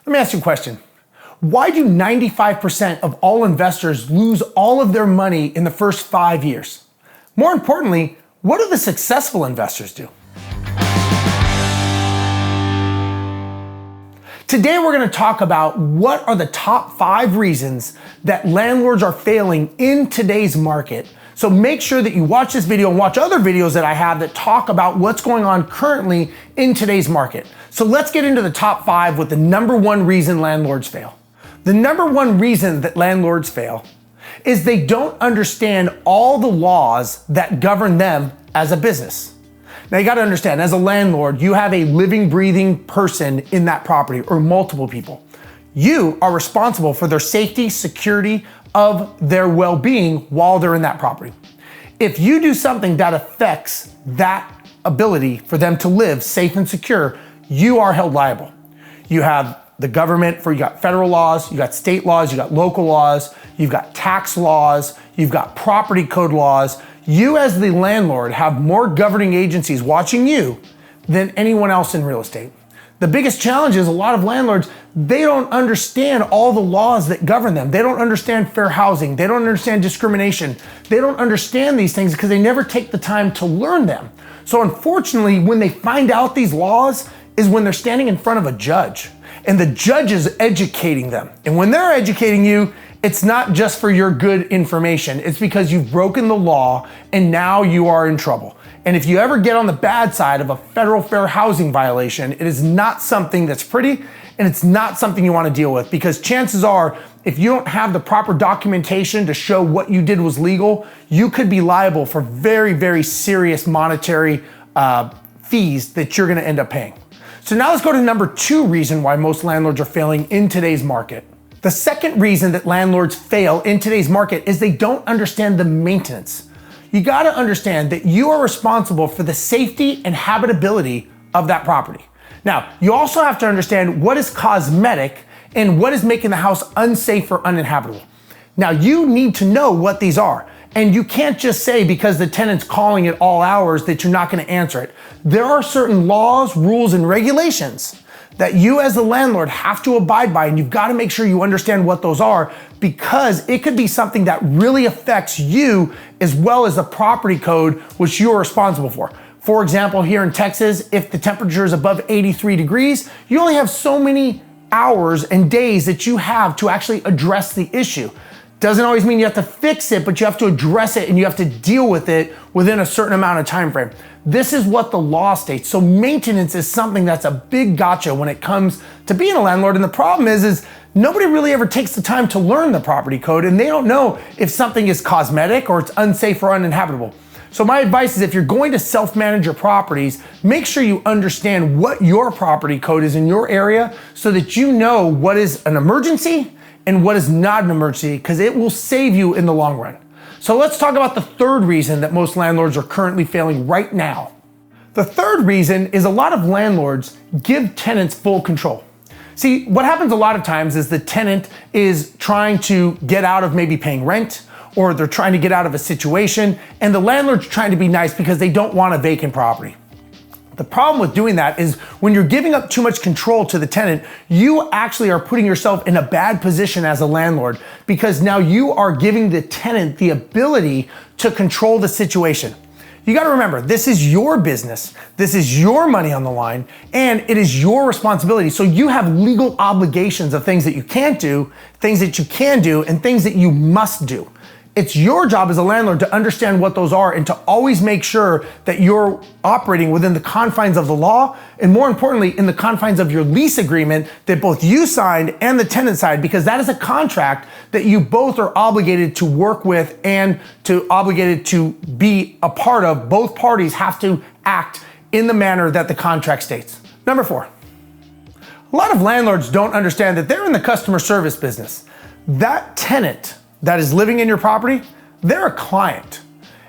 Let me ask you a question. Why do 95% of all investors lose all of their money in the first 5 years? More importantly, what do the successful investors do? Today we're going to talk about what are the top 5 reasons that landlords are failing in today's market. So make sure that you watch this video and watch other videos that I have that talk about what's going on currently in today's market. So let's get into the top 5 with the number 1 reason landlords fail. The number 1 reason that landlords fail is they don't understand all the laws that govern them as a business. Now you got to understand, as a landlord, you have a living, breathing person in that property or multiple people. You are responsible for their safety, security of their well-being while they're in that property. If you do something that affects that ability for them to live safe and secure, you are held liable. You have the government you got federal laws, you got state laws, you got local laws, you've got tax laws, you've got property code laws. You as the landlord have more governing agencies watching you than anyone else in real estate. The biggest challenge is a lot of landlords, they don't understand all the laws that govern them. They don't understand fair housing. They don't understand discrimination. They don't understand these things because they never take the time to learn them. So unfortunately, when they find out these laws is when they're standing in front of a judge and the judge is educating them. And when they're educating you, it's not just for your good information. It's because you've broken the law and now you are in trouble. And if you ever get on the bad side of a federal fair housing violation, it is not something that's pretty and it's not something you want to deal with, because chances are, if you don't have the proper documentation to show what you did was legal, you could be liable for very, very serious monetary fees that you're going to end up paying. So now let's go to number 2 reason why most landlords are failing in today's market. The second reason that landlords fail in today's market is they don't understand the maintenance. You got to understand that you are responsible for the safety and habitability of that property. Now, you also have to understand what is cosmetic and what is making the house unsafe or uninhabitable. Now, you need to know what these are. And you can't just say because the tenant's calling at all hours that you're not going to answer it. There are certain laws, rules, and regulations that you as the landlord have to abide by, and you've got to make sure you understand what those are, because it could be something that really affects you as well as the property code which you are responsible for. For example, here in Texas, if the temperature is above 83 degrees, you only have so many hours and days that you have to actually address the issue. Doesn't always mean you have to fix it, but you have to address it and you have to deal with it within a certain amount of time frame. This is what the law states. So maintenance is something that's a big gotcha when it comes to being a landlord. And the problem is nobody really ever takes the time to learn the property code, and they don't know if something is cosmetic or it's unsafe or uninhabitable. So my advice is, if you're going to self-manage your properties, make sure you understand what your property code is in your area so that you know what is an emergency and what is not an emergency, because it will save you in the long run. So let's talk about the third reason that most landlords are currently failing right now. The third reason is a lot of landlords give tenants full control. See, what happens a lot of times is the tenant is trying to get out of maybe paying rent, or they're trying to get out of a situation, and the landlord's trying to be nice because they don't want a vacant property. The problem with doing that is when you're giving up too much control to the tenant, you actually are putting yourself in a bad position as a landlord, because now you are giving the tenant the ability to control the situation. You got to remember, this is your business. This is your money on the line, and it is your responsibility. So you have legal obligations of things that you can't do, things that you can do, and things that you must do. It's your job as a landlord to understand what those are and to always make sure that you're operating within the confines of the law, and more importantly, in the confines of your lease agreement that both you signed and the tenant signed, because that is a contract that you both are obligated to work with and obligated to be a part of. Both parties have to act in the manner that the contract states. Number 4, a lot of landlords don't understand that they're in the customer service business. That tenant that is living in your property, they're a client.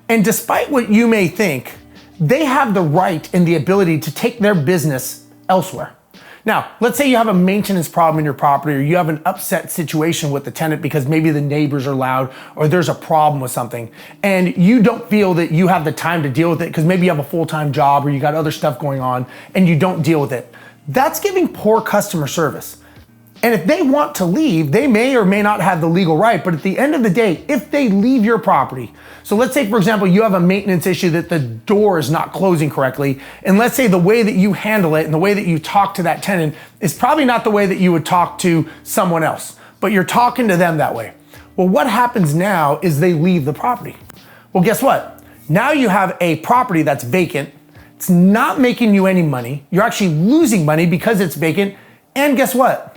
And despite what you may think, they have the right and the ability to take their business elsewhere. Now, let's say you have a maintenance problem in your property, or you have an upset situation with the tenant because maybe the neighbors are loud or there's a problem with something, and you don't feel that you have the time to deal with it because maybe you have a full-time job or you got other stuff going on and you don't deal with it. That's giving poor customer service. And if they want to leave, they may or may not have the legal right, but at the end of the day, if they leave your property, so let's say, for example, you have a maintenance issue that the door is not closing correctly, and let's say the way that you handle it and the way that you talk to that tenant is probably not the way that you would talk to someone else, but you're talking to them that way. Well, what happens now is they leave the property. Well, guess what? Now you have a property that's vacant. It's not making you any money. You're actually losing money because it's vacant. And guess what?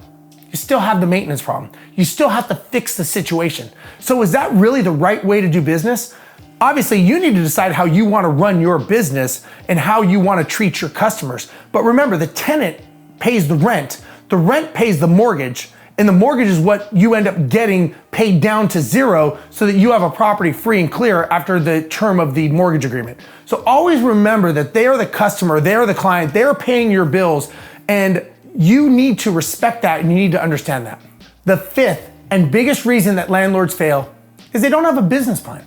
You still have the maintenance problem. You still have to fix the situation. So is that really the right way to do business? Obviously, you need to decide how you want to run your business and how you want to treat your customers. But remember, the tenant pays the rent pays the mortgage, and the mortgage is what you end up getting paid down to zero so that you have a property free and clear after the term of the mortgage agreement. So always remember that they are the customer, they are the client, they're paying your bills, and you need to respect that and you need to understand that. The fifth and biggest reason that landlords fail is they don't have a business plan.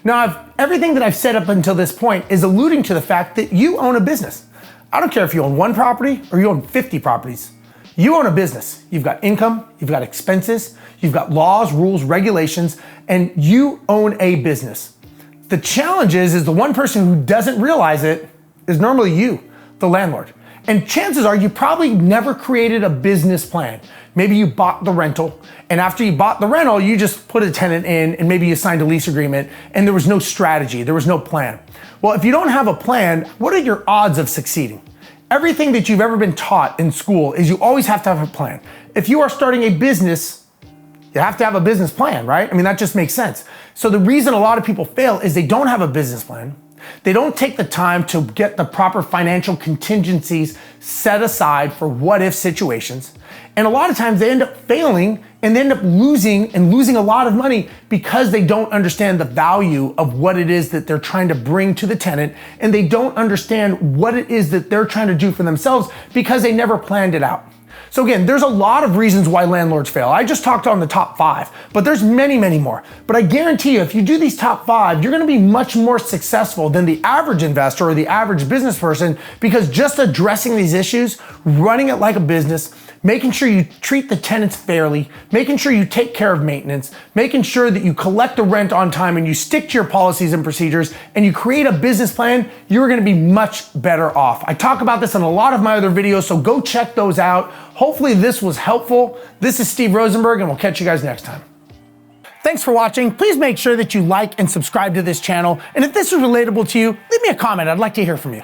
Now, everything that I've said up until this point is alluding to the fact that you own a business. I don't care if you own one property or you own 50 properties. You own a business. You've got income, you've got expenses, you've got laws, rules, regulations, and you own a business. The challenge is the one person who doesn't realize it is normally you, the landlord. And chances are you probably never created a business plan. Maybe you bought the rental, and after you bought the rental, you just put a tenant in and maybe you signed a lease agreement and there was no strategy, there was no plan. Well, if you don't have a plan, what are your odds of succeeding? Everything that you've ever been taught in school is you always have to have a plan. If you are starting a business, you have to have a business plan, right? I mean, that just makes sense. So the reason a lot of people fail is they don't have a business plan. They don't take the time to get the proper financial contingencies set aside for what if situations. And a lot of times they end up failing and they end up losing a lot of money because they don't understand the value of what it is that they're trying to bring to the tenant, and they don't understand what it is that they're trying to do for themselves because they never planned it out. So again, there's a lot of reasons why landlords fail. I just talked on the top 5, but there's many, many more. But I guarantee you, if you do these top 5, you're gonna be much more successful than the average investor or the average business person, because just addressing these issues, running it like a business, making sure you treat the tenants fairly, making sure you take care of maintenance, making sure that you collect the rent on time and you stick to your policies and procedures, and you create a business plan, you're gonna be much better off. I talk about this in a lot of my other videos, so go check those out. Hopefully this was helpful. This is Steve Rozenberg, and we'll catch you guys next time. Thanks for watching. Please make sure that you like and subscribe to this channel. And if this is relatable to you, leave me a comment. I'd like to hear from you.